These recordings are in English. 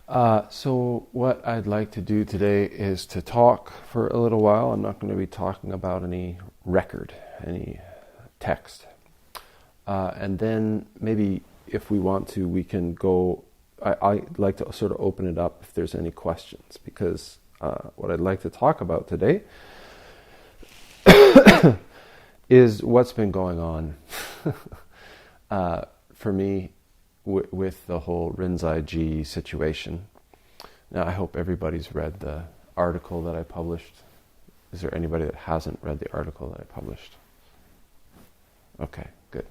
So what I'd like to do today is to talk for a little while. I'm not going to be talking about any record, any text. And then maybe if we want to, we can go, I'd like to sort of open it up if there's any questions, because what I'd like to talk about today is what's been going on for me with the whole Rinzai situation. Now, I hope everybody's read the article that I published. Is there anybody that hasn't read the article that I published? Okay, good.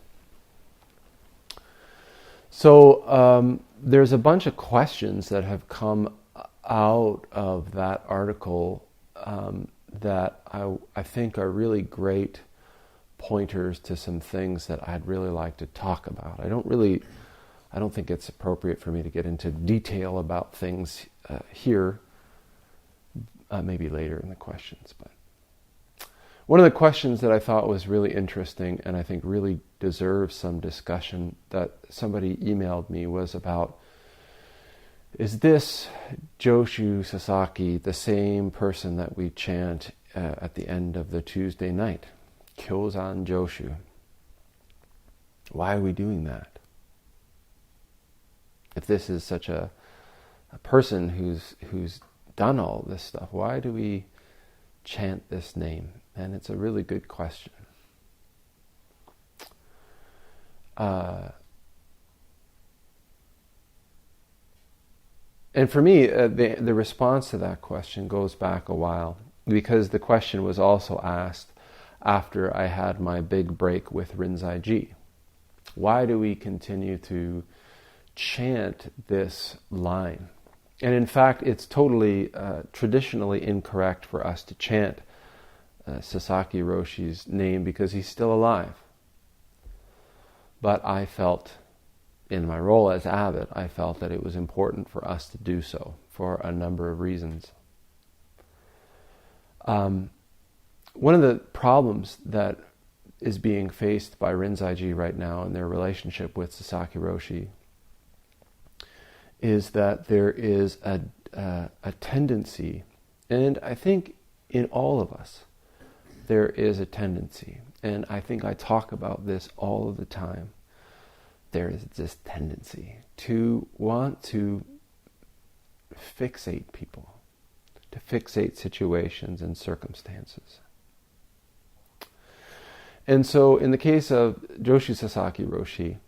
So there's a bunch of questions that have come out of that article that I think are really great pointers to some things that I'd really like to talk about. I don't think it's appropriate for me to get into detail about things here, maybe later in the questions. But one of the questions that I thought was really interesting and I think really deserves some discussion that somebody emailed me was about, is this Joshu Sasaki the same person that we chant at the end of the Tuesday night? Kyozan Joshu. Why are we doing that? If this is such a person who's done all this stuff, why do we chant this name? And it's a really good question. And for me, the response to that question goes back a while, because the question was also asked after I had my big break with Rinzai. Why do we continue to chant this line? And in fact, it's totally traditionally incorrect for us to chant Sasaki Roshi's name because he's still alive. But I felt, in my role as abbot, I felt that it was important for us to do so for a number of reasons. One of the problems that is being faced by Rinzai right now in their relationship with Sasaki Roshi is that there is a tendency, and I think in all of us there is a tendency, and I think I talk about this all of the time, there is this tendency to want to fixate people, to fixate situations and circumstances. And so in the case of Joshu Sasaki Roshi,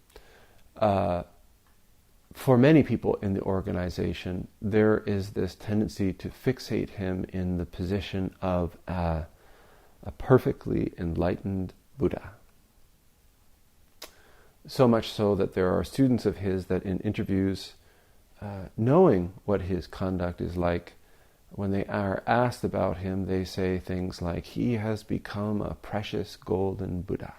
for many people in the organization, there is this tendency to fixate him in the position of a perfectly enlightened Buddha. So much so that there are students of his that in interviews, knowing what his conduct is like, when they are asked about him, they say things like, he has become a precious golden Buddha.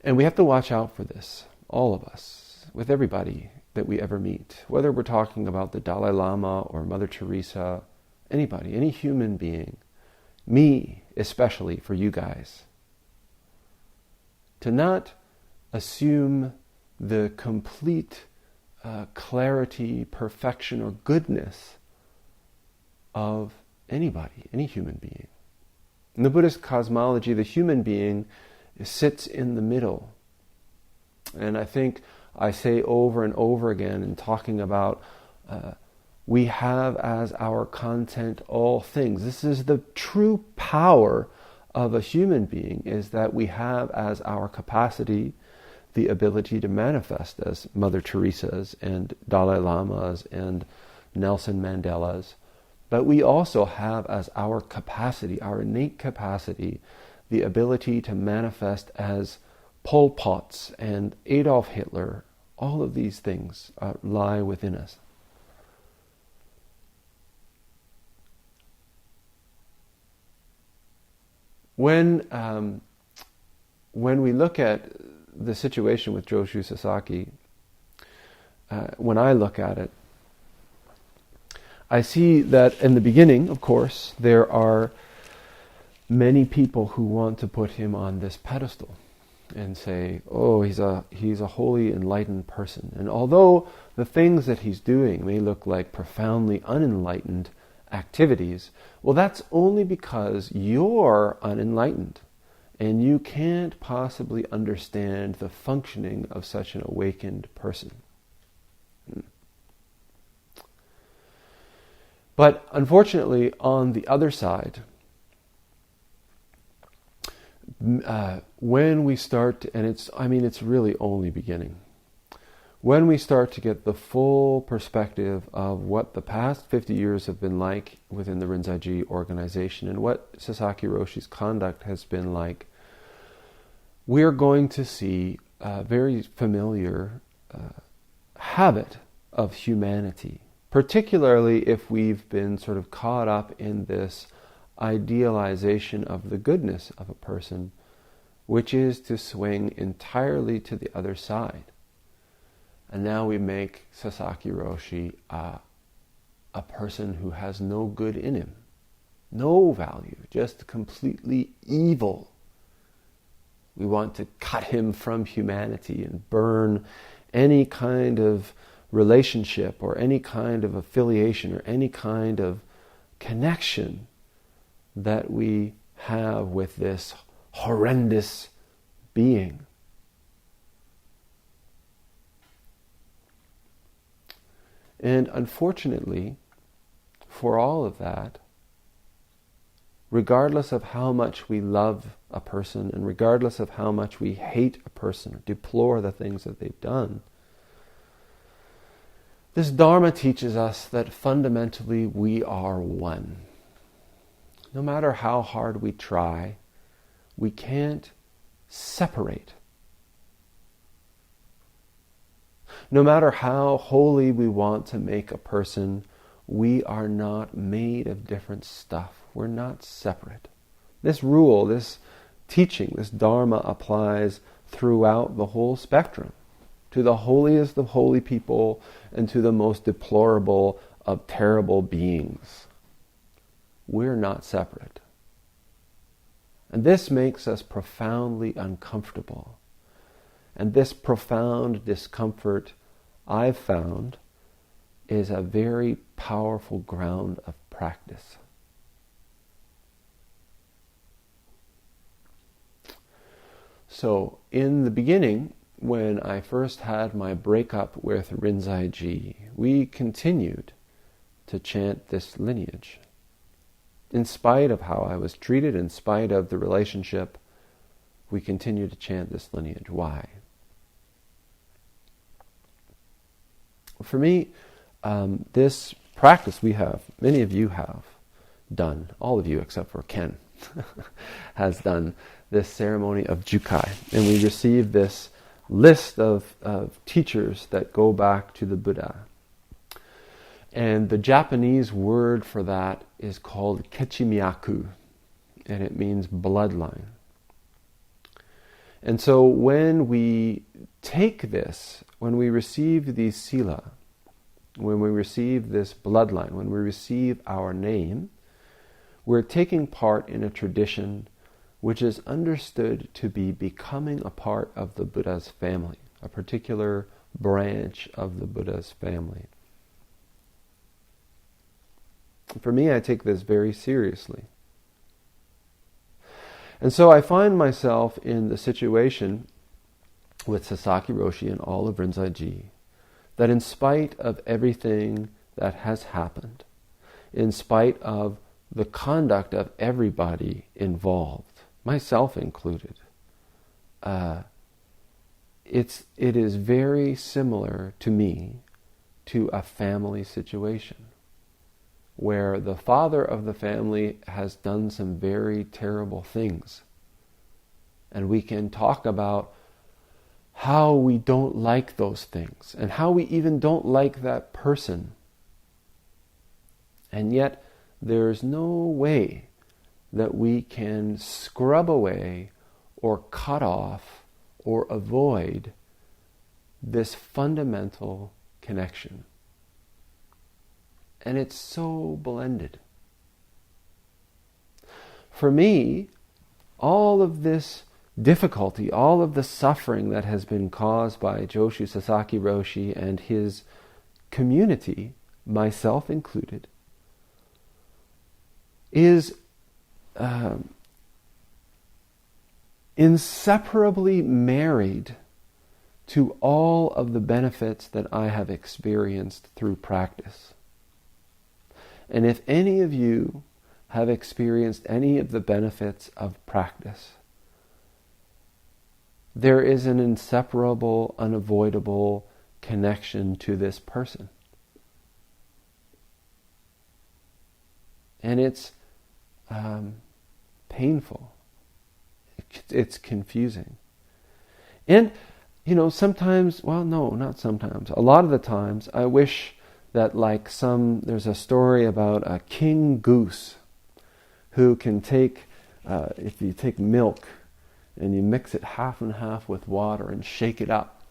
And we have to watch out for this, all of us, with everybody that we ever meet, whether we're talking about the Dalai Lama or Mother Teresa, anybody, any human being, me especially, for you guys, to not assume the complete clarity, perfection, or goodness of anybody, any human being. In the Buddhist cosmology, the human being sits in the middle. And I think I say over and over again in talking about we have as our content all things. This is the true power of a human being, is that we have as our capacity the ability to manifest as Mother Teresa's and Dalai Lama's and Nelson Mandela's. But we also have as our capacity, our innate capacity, the ability to manifest as Pol Pot's and Adolf Hitler. All of these things lie within us. When we look at the situation with Joshu Sasaki, when I look at it, I see that in the beginning, of course, there are many people who want to put him on this pedestal. and say, oh, he's a holy, enlightened person. And although the things that he's doing may look like profoundly unenlightened activities, well, that's only because you're unenlightened. And you can't possibly understand the functioning of such an awakened person. But unfortunately, on the other side, when we start, and it's really only beginning. When we start to get the full perspective of what the past 50 years have been like within the Rinzai organization and what Sasaki Roshi's conduct has been like, we're going to see a very familiar habit of humanity, particularly if we've been sort of caught up in this idealization of the goodness of a person, which is to swing entirely to the other side. And now we make Sasaki Roshi a person who has no good in him, no value, just completely evil. We want to cut him from humanity and burn any kind of relationship or any kind of affiliation or any kind of connection that we have with this horrendous being. And unfortunately, for all of that, regardless of how much we love a person and regardless of how much we hate a person or deplore the things that they've done, this Dharma teaches us that fundamentally we are one. No matter how hard we try, we can't separate. No matter how holy we want to make a person, we are not made of different stuff. We're not separate. This rule, this teaching, this Dharma applies throughout the whole spectrum, to the holiest of holy people and to the most deplorable of terrible beings. We're not separate. And this makes us profoundly uncomfortable. And this profound discomfort, I've found, is a very powerful ground of practice. So, in the beginning, when I first had my breakup with Rinzai, we continued to chant this lineage. In spite of how I was treated, in spite of the relationship, we continued to chant this lineage. Why? For me, this practice we have, many of you have done, all of you except for Ken, has done this ceremony of Jukai. And we receive this list of teachers that go back to the Buddha. And the Japanese word for that is called kechimyaku, and it means bloodline. And so when we take this, when we receive these sila, when we receive this bloodline, when we receive our name, we're taking part in a tradition which is understood to be becoming a part of the Buddha's family, a particular branch of the Buddha's family. For me, I take this very seriously. And so I find myself in the situation with Sasaki Roshi and all of Rinzai, that in spite of everything that has happened, in spite of the conduct of everybody involved, myself included, it is very similar to me to a family situation where the father of the family has done some very terrible things. And we can talk about how we don't like those things and how we even don't like that person. And yet there's no way that we can scrub away or cut off or avoid this fundamental connection. And it's so blended. For me, all of this difficulty, all of the suffering that has been caused by Joshu Sasaki Roshi and his community, myself included, is inseparably married to all of the benefits that I have experienced through practice. And if any of you have experienced any of the benefits of practice, there is an inseparable, unavoidable connection to this person. And it's painful. It's confusing. And, sometimes, well, no, not sometimes. A lot of the times, I wish that there's a story about a king goose who can take, if you take milk and you mix it half and half with water and shake it up,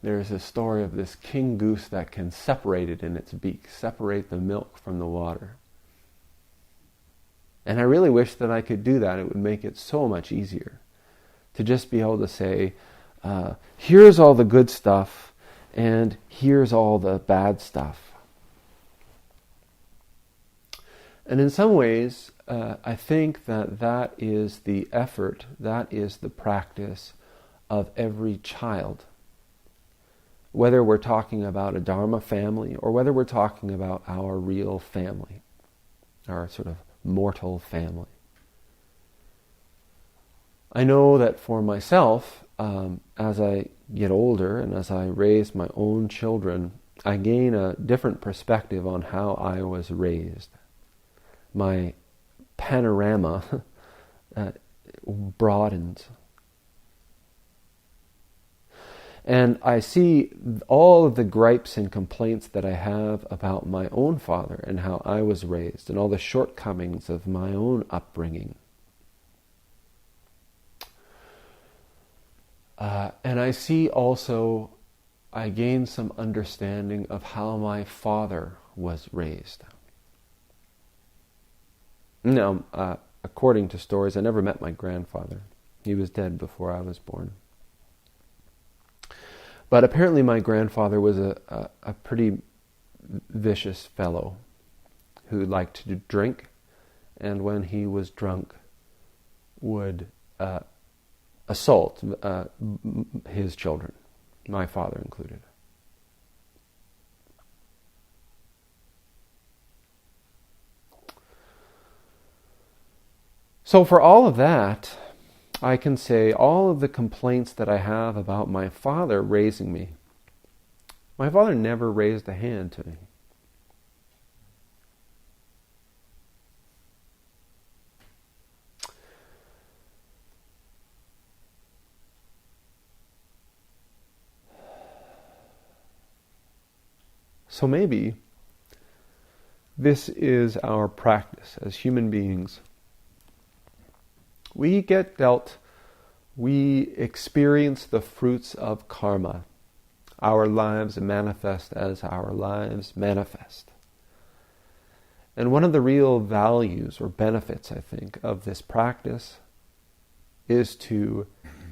there's a story of this king goose that can separate it in its beak, separate the milk from the water. And I really wish that I could do that. It would make it so much easier to just be able to say, here's all the good stuff and here's all the bad stuff. And in some ways, I think that is the effort, that is the practice of every child. Whether we're talking about a Dharma family or whether we're talking about our real family, our sort of mortal family. I know that for myself, as I get older and as I raise my own children, I gain a different perspective on how I was raised. My panorama broadens. And I see all of the gripes and complaints that I have about my own father and how I was raised and all the shortcomings of my own upbringing. And I see also, I gain some understanding of how my father was raised. Now, according to stories, I never met my grandfather. He was dead before I was born. But apparently my grandfather was a pretty vicious fellow who liked to drink, and when he was drunk would assault his children, my father included. So for all of that, I can say all of the complaints that I have about my father raising me, my father never raised a hand to me. So maybe this is our practice as human beings. We get dealt, we experience the fruits of karma. Our lives manifest as our lives manifest. And one of the real values or benefits, I think, of this practice is to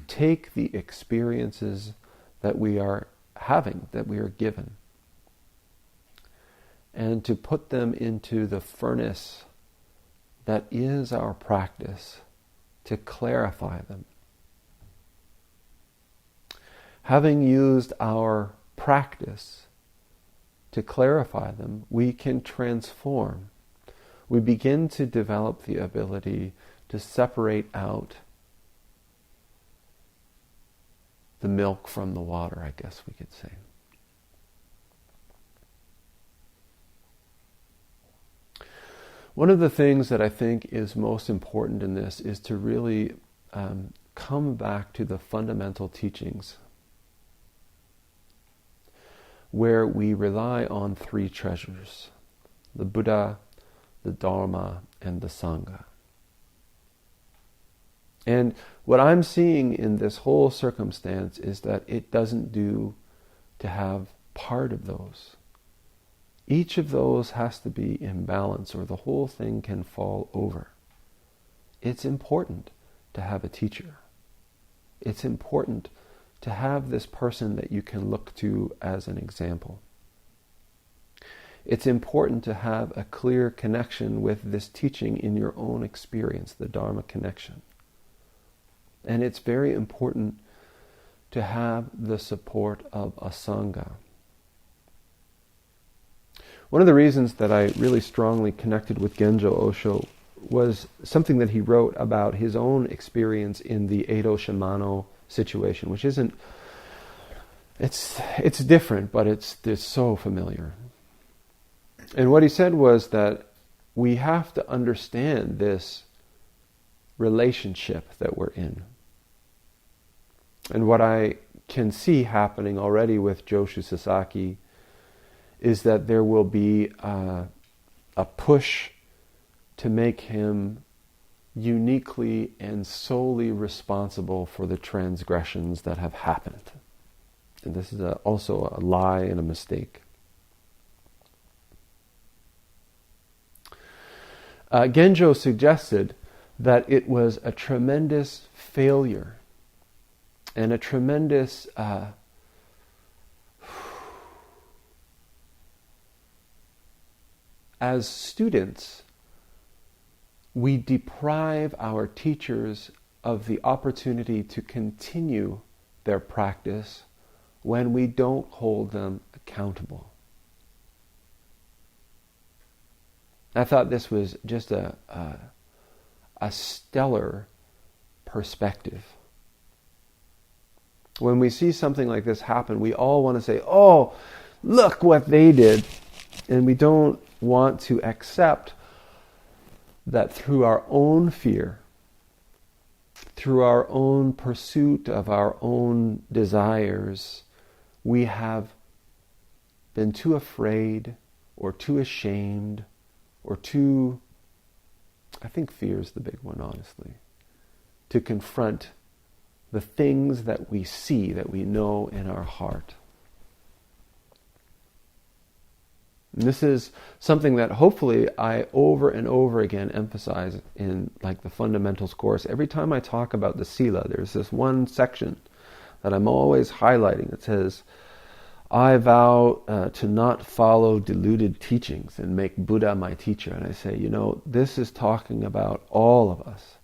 take the experiences that we are having, that we are given, and to put them into the furnace that is our practice, to clarify them. Having used our practice to clarify them, we can transform. We begin to develop the ability to separate out the milk from the water, I guess we could say. One of the things that I think is most important in this is to really come back to the fundamental teachings, where we rely on three treasures: the Buddha, the Dharma, and the Sangha. And what I'm seeing in this whole circumstance is that it doesn't do to have part of those. Each of those has to be in balance or the whole thing can fall over. It's important to have a teacher. it's important to have this person that you can look to as an example. It's important to have a clear connection with this teaching in your own experience, the Dharma connection. And it's very important to have the support of a Sangha. One of the reasons that I really strongly connected with Genjo Osho was something that he wrote about his own experience in the Edo Shimano situation, which isn't, it's different, but it's so familiar. And what he said was that we have to understand this relationship that we're in. And what I can see happening already with Joshu Sasaki is that there will be a push to make him uniquely and solely responsible for the transgressions that have happened. And this is also a lie and a mistake. Genjo suggested that it was a tremendous failure and a tremendous as students, we deprive our teachers of the opportunity to continue their practice when we don't hold them accountable. I thought this was just a stellar perspective. When we see something like this happen, we all want to say, oh, look what they did. And we don't want to accept that through our own fear, through our own pursuit of our own desires, we have been too afraid or too ashamed or too, I think fear is the big one, honestly, to confront the things that we see, that we know in our heart. And this is something that hopefully I over and over again emphasize in like the fundamentals course. Every time I talk about the Sila, there's this one section that I'm always highlighting. It says, I vow to not follow deluded teachings and make Buddha my teacher. And I say, this is talking about all of us.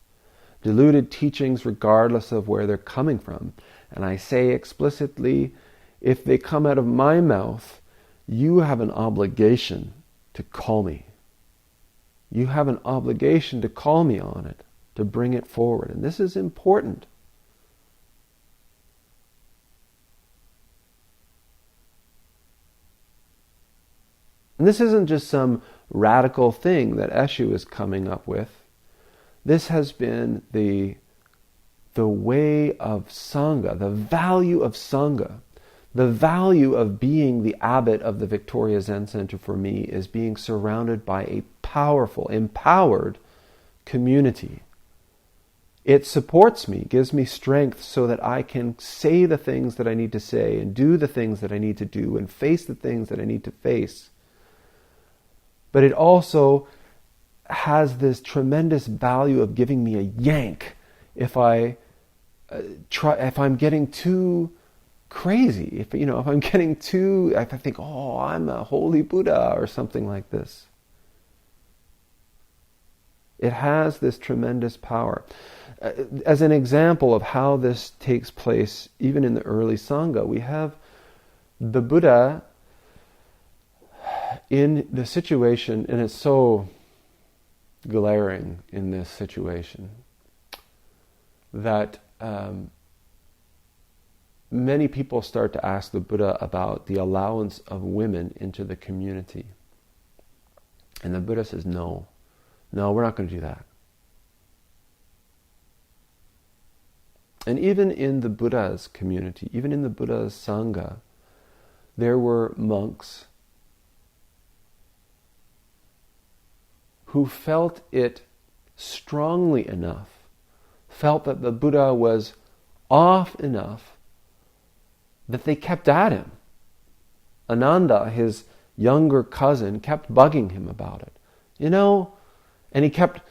Deluded teachings regardless of where they're coming from. And I say explicitly, if they come out of my mouth, you have an obligation to call me. You have an obligation to call me on it, to bring it forward. And this is important. And this isn't just some radical thing that Eshu is coming up with. This has been the way of Sangha, the value of Sangha. The value of being the abbot of the Victoria Zen Center for me is being surrounded by a powerful, empowered community. It supports me, gives me strength so that I can say the things that I need to say and do the things that I need to do and face the things that I need to face. But it also has this tremendous value of giving me a yank if I'm getting too crazy, if I'm getting too, if I think, oh, I'm a holy Buddha or something like this. It has this tremendous power. As an example of how this takes place, even in the early Sangha, we have the Buddha in the situation, and it's so glaring in this situation that many people start to ask the Buddha about the allowance of women into the community. And the Buddha says, no, we're not going to do that. And even in the Buddha's community, even in the Buddha's Sangha, there were monks who felt it strongly enough, felt that the Buddha was off enough, that they kept at him. Ananda, his younger cousin, kept bugging him about it. And he kept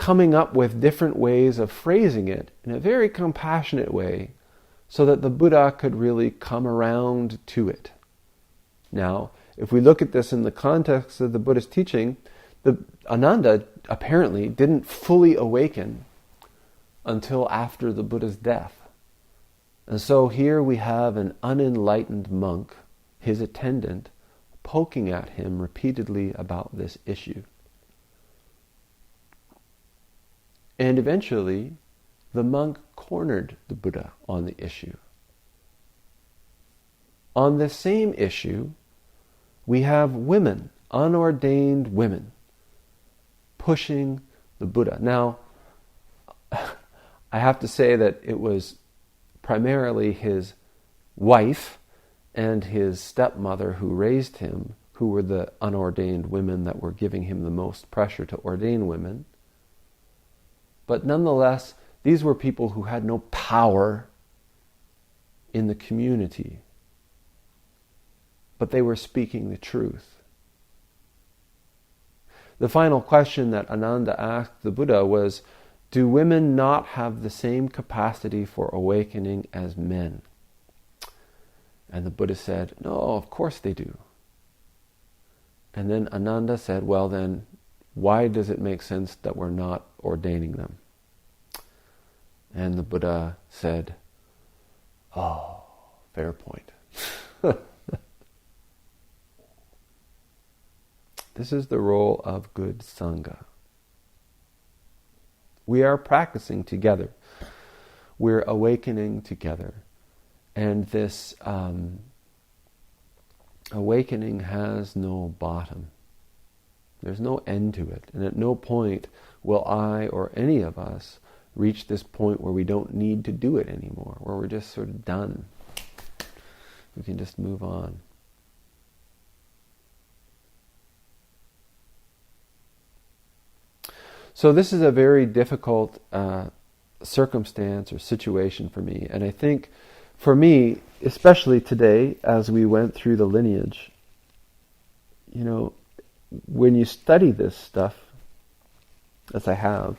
coming up with different ways of phrasing it in a very compassionate way so that the Buddha could really come around to it. Now, if we look at this in the context of the Buddha's teaching, Ananda apparently didn't fully awaken until after the Buddha's death. And so here we have an unenlightened monk, his attendant, poking at him repeatedly about this issue. And eventually, the monk cornered the Buddha on the issue. On this same issue, we have women, unordained women, pushing the Buddha. Now, I have to say that it was primarily his wife and his stepmother who raised him, who were the unordained women that were giving him the most pressure to ordain women. But nonetheless, these were people who had no power in the community. But they were speaking the truth. The final question that Ananda asked the Buddha was, do women not have the same capacity for awakening as men? And the Buddha said, no, of course they do. And then Ananda said, well then, why does it make sense that we're not ordaining them? And the Buddha said, oh, fair point. This is the role of good Sangha. We are practicing together. We're awakening together. And this awakening has no bottom. There's no end to it. And at no point will I or any of us reach this point where we don't need to do it anymore, where we're just sort of done. We can just move on. So this is a very difficult circumstance or situation for me. And I think for me, especially today, as we went through the lineage, when you study this stuff, as I have,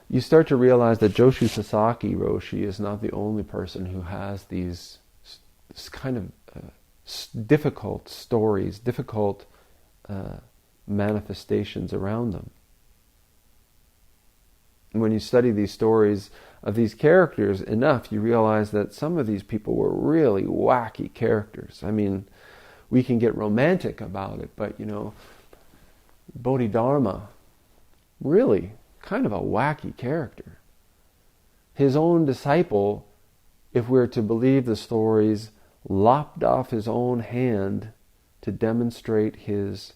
you start to realize that Joshu Sasaki Roshi is not the only person who has these kind of difficult stories, difficult manifestations around them. When you study these stories of these characters enough, you realize that some of these people were really wacky characters. I mean, we can get romantic about it, but Bodhidharma, really kind of a wacky character. His own disciple, if we're to believe the stories, lopped off his own hand to demonstrate his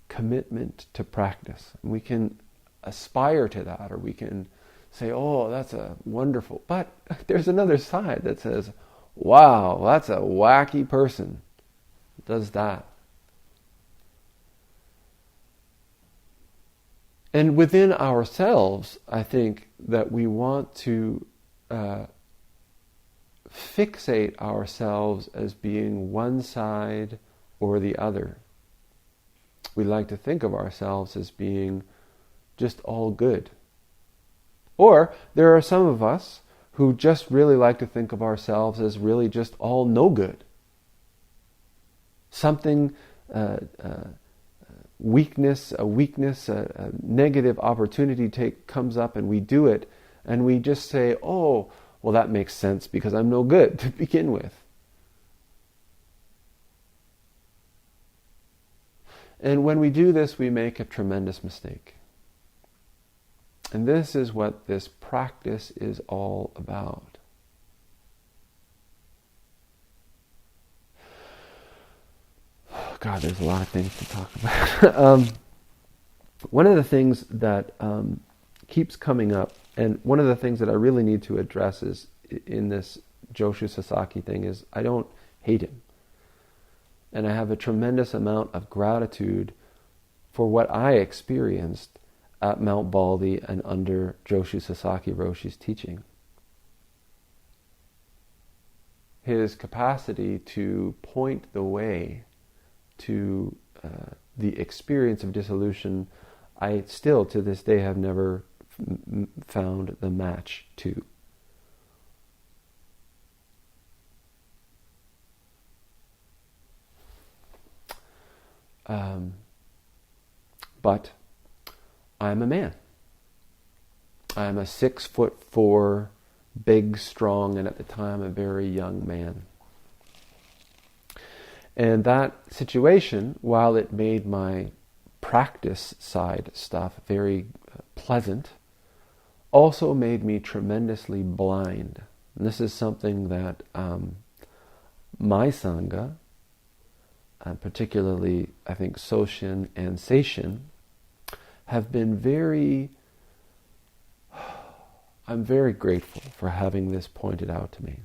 commitment to practice. And we can aspire to that, or we can say, oh, that's a wonderful, but there's another side that says, wow, that's a wacky person that does that. And within ourselves, I think that we want to fixate ourselves as being one side or the other. We like to think of ourselves as being just all good. Or there are some of us who just really like to think of ourselves as really just all no good. Something, a weakness, a negative opportunity comes up and we do it, and we just say, oh, well, that makes sense because I'm no good to begin with. And when we do this, we make a tremendous mistake. And this is what this practice is all about. God, there's a lot of things to talk about. One of the things that keeps coming up, and one of the things that I really need to address is in this Joshu Sasaki thing, is I don't hate him. And I have a tremendous amount of gratitude for what I experienced at Mount Baldy and under Joshu Sasaki Roshi's teaching. His capacity to point the way to the experience of dissolution, I still, to this day, have never found the match to. But I'm a man. I'm a 6'4", big, strong, and at the time a very young man. And that situation, while it made my practice side stuff very pleasant, also made me tremendously blind. And this is something that my Sangha, particularly I think Soshin and Seishin, have been I'm very grateful for having this pointed out to me.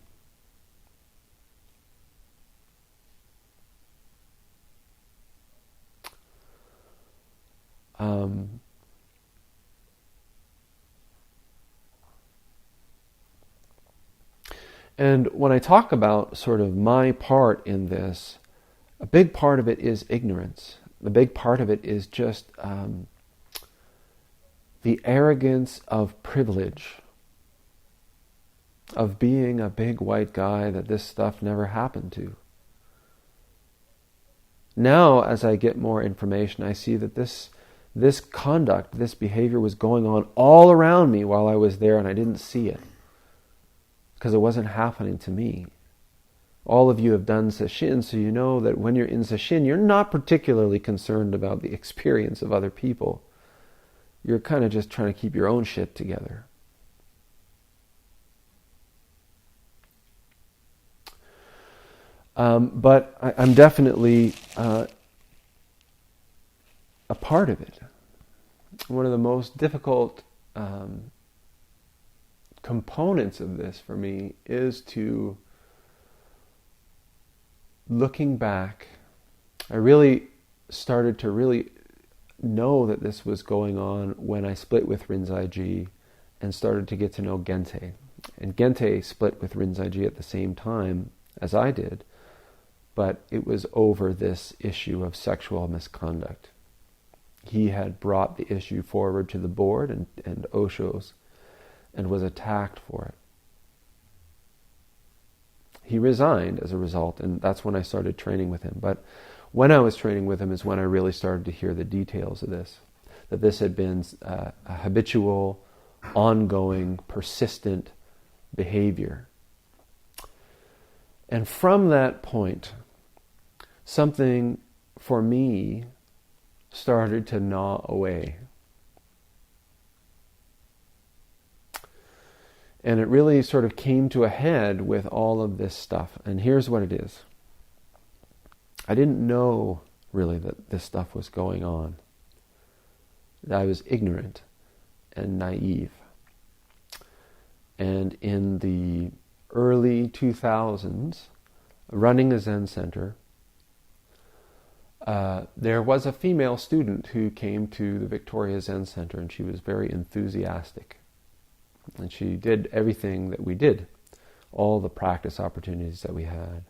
And when I talk about sort of my part in this, a big part of it is ignorance. The big part of it is just the arrogance of privilege, of being a big white guy that this stuff never happened to. Now, as I get more information, I see that this conduct, this behavior was going on all around me while I was there, and I didn't see it because it wasn't happening to me. All of you have done sesshin, so you know that when you're in sesshin, you're not particularly concerned about the experience of other people. You're kind of just trying to keep your own shit together. But I'm definitely a part of it. One of the most difficult components of this for me is to, looking back, I really started to really know that this was going on when I split with Rinzai-ji and started to get to know Gente. And Gente split with Rinzai-ji at the same time as I did, but it was over this issue of sexual misconduct. He had brought the issue forward to the board and Osho's and was attacked for it. He resigned as a result, and that's when I started training with him. But when I was training with him is when I really started to hear the details of this, that this had been a habitual, ongoing, persistent behavior. And from that point, something for me started to gnaw away. And it really sort of came to a head with all of this stuff. And here's what it is. I didn't know really that this stuff was going on. I was ignorant and naive. And in the early 2000s, running a Zen center, there was a female student who came to the Victoria Zen Center, and she was very enthusiastic. And she did everything that we did, all the practice opportunities that we had.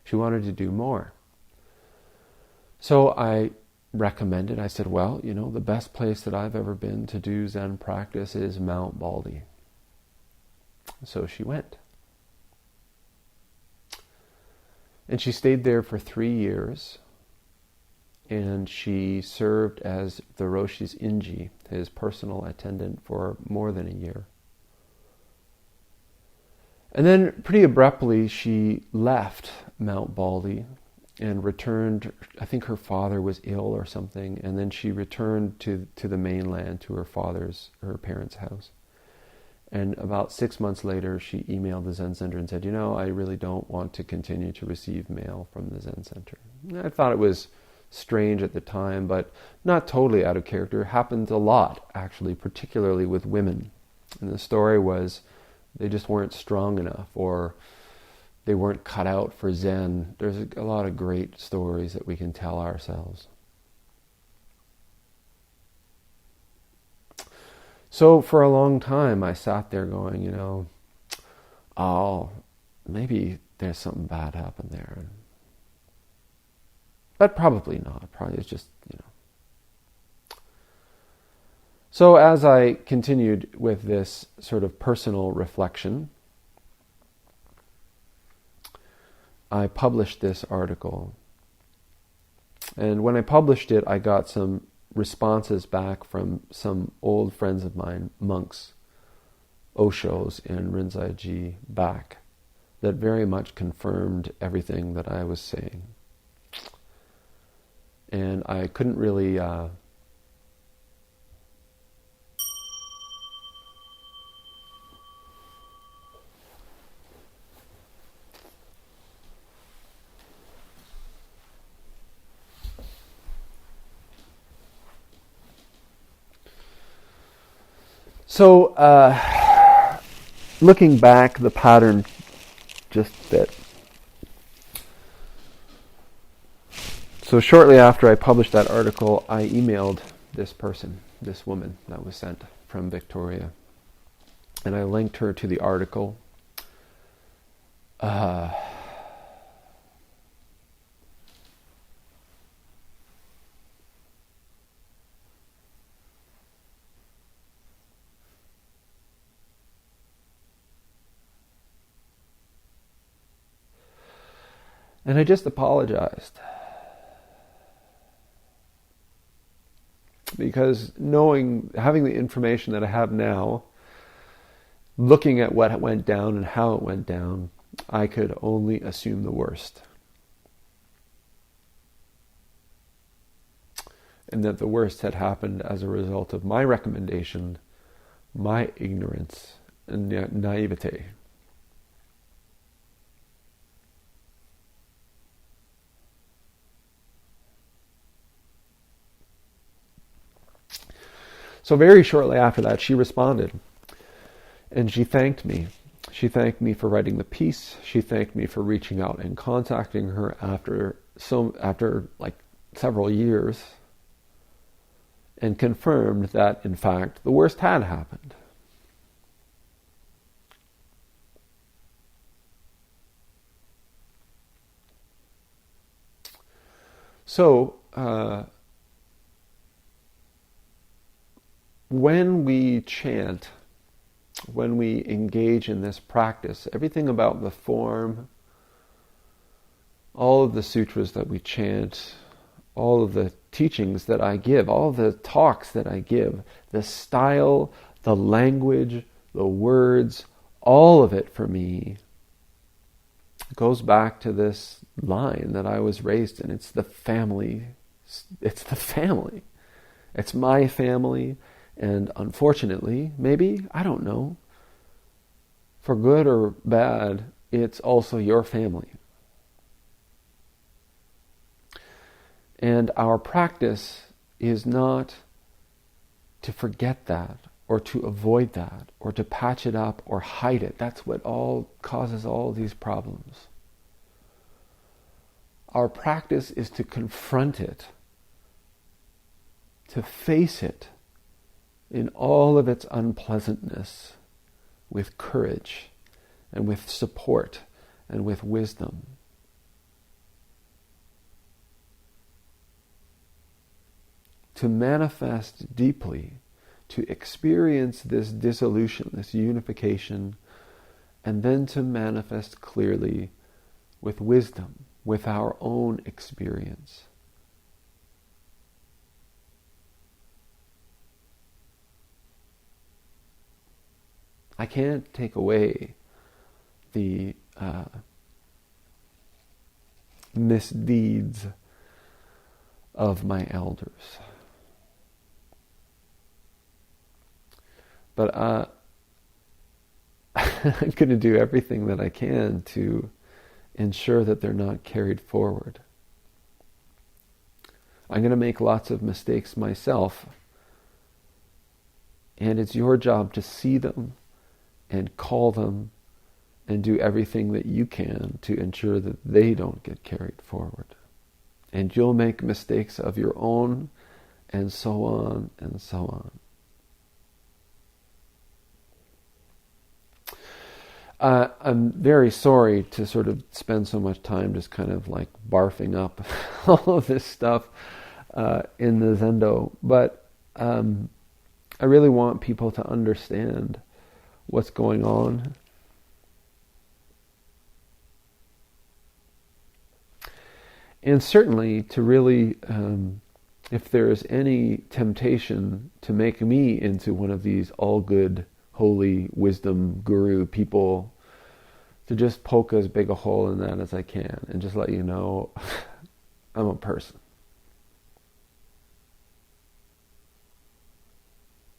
She wanted to do more. So I recommended, I said, well, the best place that I've ever been to do Zen practice is Mount Baldy. So she went. And she stayed there for 3 years. And she served as the Roshi's Inji, his personal attendant, for more than a year. And then pretty abruptly she left Mount Baldy and returned. I think her father was ill or something, and then she returned to the mainland, to her parents' house. And about 6 months later, she emailed the Zen Center and said, I really don't want to continue to receive mail from the Zen Center. And I thought it was strange at the time, but not totally out of character. It happens a lot, actually, particularly with women. And the story was they just weren't strong enough, or they weren't cut out for Zen. There's a lot of great stories that we can tell ourselves. So for a long time I sat there going, maybe there's something bad happened there. But probably not. Probably it's just, So as I continued with this sort of personal reflection, I published this article. And when I published it, I got some responses back from some old friends of mine, monks, Oshos in Rinzai back, that very much confirmed everything that I was saying. And I couldn't really So, looking back, the pattern just fit. So shortly after I published that article, I emailed this person, this woman that was sent from Victoria. And I linked her to the article. And I just apologized. Because having the information that I have now, looking at what went down and how it went down, I could only assume the worst. And that the worst had happened as a result of my recommendation, my ignorance, and naivete. So very shortly after that, she responded. And she thanked me. She thanked me for writing the piece. She thanked me for reaching out and contacting her after like several years, and confirmed that, in fact, the worst had happened. So, when we chant, when we engage in this practice, everything about the form, all of the sutras that we chant, all of the teachings that I give, all of the talks that I give, the style, the language, the words, all of it for me goes back to this line that I was raised in. It's the family. It's the family. It's my family. And unfortunately, maybe, I don't know, for good or bad, it's also your family. And our practice is not to forget that, or to avoid that, or to patch it up or hide it. That's what causes all these problems. Our practice is to confront it, to face it in all of its unpleasantness, with courage and with support and with wisdom. To manifest deeply, to experience this dissolution, this unification, and then to manifest clearly with wisdom, with our own experience. I can't take away the misdeeds of my elders. But I'm going to do everything that I can to ensure that they're not carried forward. I'm going to make lots of mistakes myself. And it's your job to see them and call them and do everything that you can to ensure that they don't get carried forward. And you'll make mistakes of your own, and so on and so on. I'm very sorry to sort of spend so much time just kind of like barfing up all of this stuff in the Zendo, but I really want people to understand what's going on. And certainly to really, if there is any temptation to make me into one of these all-good, holy, wisdom, guru people, to just poke as big a hole in that as I can and just let you know I'm a person.